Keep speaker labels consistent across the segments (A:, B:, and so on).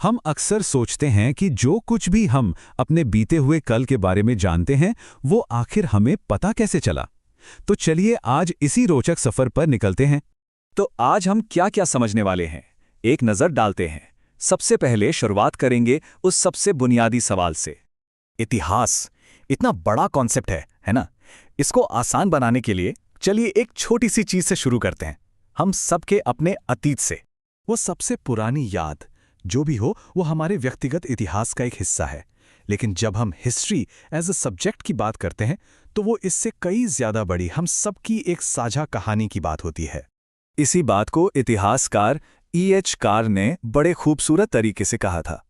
A: हम अक्सर सोचते हैं कि जो कुछ भी हम अपने बीते हुए कल के बारे में जानते हैं वो आखिर हमें पता कैसे चला। तो चलिए आज इसी रोचक सफर पर निकलते हैं।
B: तो आज हम क्या क्या समझने वाले हैं, एक नज़र डालते हैं। सबसे पहले शुरुआत करेंगे उस सबसे बुनियादी सवाल से। इतिहास इतना बड़ा कॉन्सेप्ट है ना? इसको आसान बनाने के लिए चलिए एक छोटी सी चीज से शुरू करते हैं। हम सबके अपने अतीत से। वो सबसे पुरानी याद जो भी हो वो हमारे व्यक्तिगत इतिहास का एक हिस्सा है। लेकिन जब हम हिस्ट्री एज अ सब्जेक्ट की बात करते हैं तो वो इससे कई ज्यादा बड़ी हम सबकी एक साझा कहानी की बात होती है। इसी बात को इतिहासकार E.H. कार ने बड़े खूबसूरत तरीके से कहा था।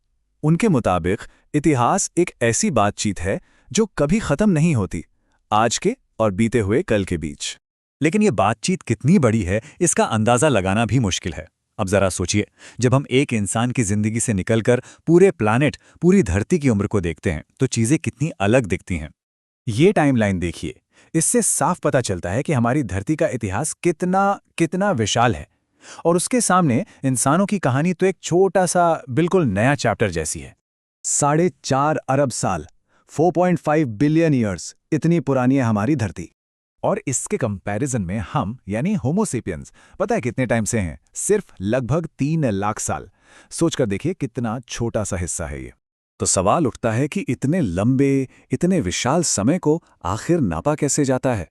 B: उनके मुताबिक इतिहास एक ऐसी बातचीत है जो कभी खत्म नहीं होती, आज के और बीते हुए कल के बीच। लेकिन ये बातचीत कितनी बड़ी है इसका अंदाजा लगाना भी मुश्किल है। अब जरा सोचिए, जब हम एक इंसान की जिंदगी से निकलकर पूरे प्लानेट, पूरी धरती की उम्र को देखते हैं तो चीजें कितनी अलग दिखती हैं। ये टाइमलाइन देखिए, इससे साफ पता चलता है कि हमारी धरती का इतिहास कितना विशाल है। और उसके सामने इंसानों की कहानी तो एक छोटा सा बिल्कुल नया चैप्टर जैसी है। 4.5 अरब साल, 4.5 बिलियन ईयर्स, इतनी पुरानी है हमारी धरती। और इसके कंपैरिजन में हम यानी होमोसेपियंस पता है कितने टाइम से हैं? सिर्फ लगभग 3 लाख साल। सोचकर देखिए कितना छोटा सा हिस्सा है ये। तो सवाल उठता है कि इतने लंबे, इतने विशाल समय को आखिर नापा कैसे जाता है?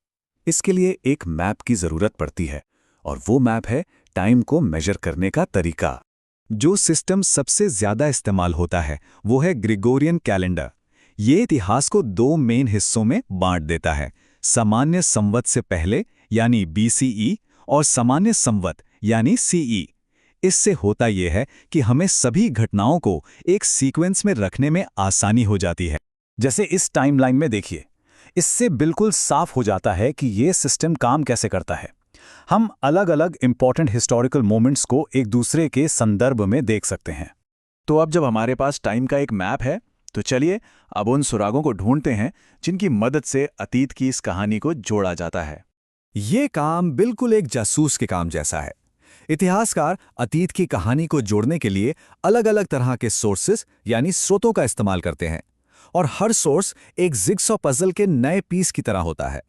B: इसके लिए एक मैप की जरूरत पड़ती है, और वो मैप है टाइम को मेजर करने का तरीका। जो सिस्टम सबसे ज्यादा इस्तेमाल होता है वो है ग्रेगोरियन कैलेंडर। ये इतिहास को 2 मेन हिस्सों में बांट देता है, सामान्य संवत से पहले यानी BCE और सामान्य संवत यानी CE। इससे होता यह है कि हमें सभी घटनाओं को एक सीक्वेंस में रखने में आसानी हो जाती है। जैसे इस टाइमलाइन में देखिए, इससे बिल्कुल साफ हो जाता है कि ये सिस्टम काम कैसे करता है। हम अलग अलग इंपॉर्टेंट हिस्टोरिकल मोमेंट्स को एक दूसरे के संदर्भ में देख सकते हैं। तो अब जब हमारे पास टाइम का एक मैप है तो चलिए अब उन सुरागों को ढूंढते हैं जिनकी मदद से अतीत की इस कहानी को जोड़ा जाता है। ये काम बिल्कुल एक जासूस के काम जैसा है। इतिहासकार अतीत की कहानी को जोड़ने के लिए अलग अलग तरह के सोर्सेस यानी स्रोतों का इस्तेमाल करते हैं, और हर सोर्स एक जिगसॉ पजल के नए पीस की तरह होता है।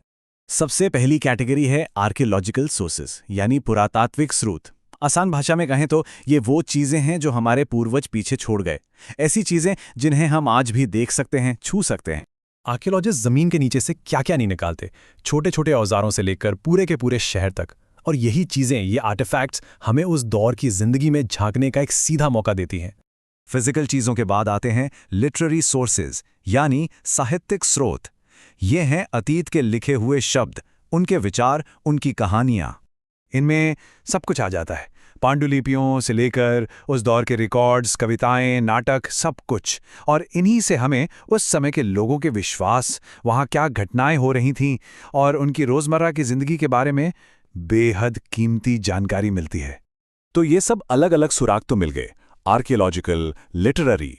B: सबसे पहली कैटेगरी है आर्कियोलॉजिकल सोर्सेस यानी पुरातात्विक स्रोत। आसान भाषा में कहें तो ये वो चीजें हैं जो हमारे पूर्वज पीछे छोड़ गए, ऐसी चीजें जिन्हें हम आज भी देख सकते हैं, छू सकते हैं। आर्कियोलॉजिस्ट जमीन के नीचे से क्या क्या नहीं निकालते, छोटे छोटे औजारों से लेकर पूरे के पूरे शहर तक। और यही चीजें, ये आर्टिफैक्ट्स हमें उस दौर की जिंदगी में झांकने का एक सीधा मौका देती हैं। फिजिकल चीजों के बाद आते हैं लिटरेरी सोर्सेज यानी साहित्यिक स्रोत। ये हैं अतीत के लिखे हुए शब्द, उनके विचार, उनकी कहानियां। इनमें सब कुछ आ जाता है, पांडुलिपियों से लेकर उस दौर के रिकॉर्ड्स, कविताएं, नाटक, सब कुछ। और इन्हीं से हमें उस समय के लोगों के विश्वास, वहाँ क्या घटनाएं हो रही थीं और उनकी रोजमर्रा की जिंदगी के बारे में बेहद कीमती जानकारी मिलती है। तो ये सब अलग अलग सुराग तो मिल गए, आर्कियोलॉजिकल, लिटरेरी।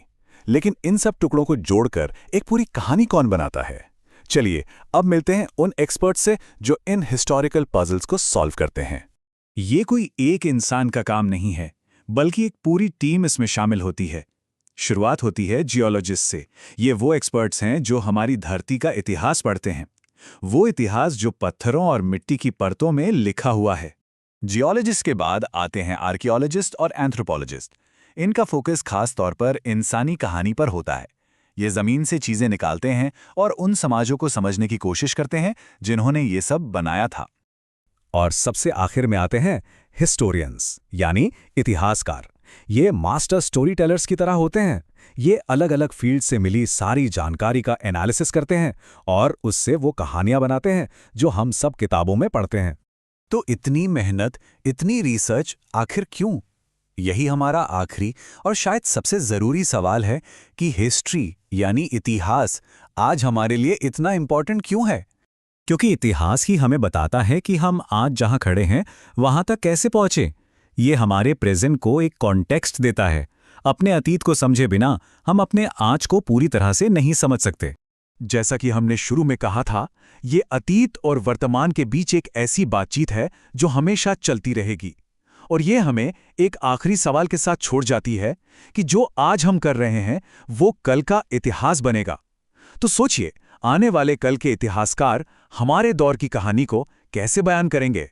B: लेकिन इन सब टुकड़ों को जोड़कर एक पूरी कहानी कौन बनाता है? चलिए अब मिलते हैं उन एक्सपर्ट से जो इन हिस्टोरिकल पजल्स को सॉल्व करते हैं। ये कोई एक इंसान का काम नहीं है, बल्कि एक पूरी टीम इसमें शामिल होती है। शुरुआत होती है जियोलॉजिस्ट से। ये वो एक्सपर्ट्स हैं जो हमारी धरती का इतिहास पढ़ते हैं, वो इतिहास जो पत्थरों और मिट्टी की परतों में लिखा हुआ है। जियोलॉजिस्ट के बाद आते हैं आर्कियोलॉजिस्ट और एंथ्रोपोलॉजिस्ट। इनका फोकस खास तौर पर इंसानी कहानी पर होता है। ये जमीन से चीजें निकालते हैं और उन समाजों को समझने की कोशिश करते हैं जिन्होंने ये सब बनाया था। और सबसे आखिर में आते हैं हिस्टोरियंस यानी इतिहासकार। ये मास्टर स्टोरी टेलर्स की तरह होते हैं। ये अलग अलग फील्ड से मिली सारी जानकारी का एनालिसिस करते हैं और उससे वो कहानियां बनाते हैं जो हम सब किताबों में पढ़ते हैं। तो इतनी मेहनत, इतनी रिसर्च आखिर क्यों? यही हमारा आखिरी और शायद सबसे जरूरी सवाल है कि हिस्ट्री यानी इतिहास आज हमारे लिए इतना इंपॉर्टेंट क्यों है? क्योंकि इतिहास ही हमें बताता है कि हम आज जहां खड़े हैं वहां तक कैसे पहुंचे। ये हमारे प्रेजेंट को एक कॉन्टेक्स्ट देता है। अपने अतीत को समझे बिना हम अपने आज को पूरी तरह से नहीं समझ सकते। जैसा कि हमने शुरू में कहा था, ये अतीत और वर्तमान के बीच एक ऐसी बातचीत है जो हमेशा चलती रहेगी। और ये हमें एक आखिरी सवाल के साथ छोड़ जाती है कि जो आज हम कर रहे हैं वो कल का इतिहास बनेगा। तो सोचिए, आने वाले कल के इतिहासकार हमारे दौर की कहानी को कैसे बयान करेंगे।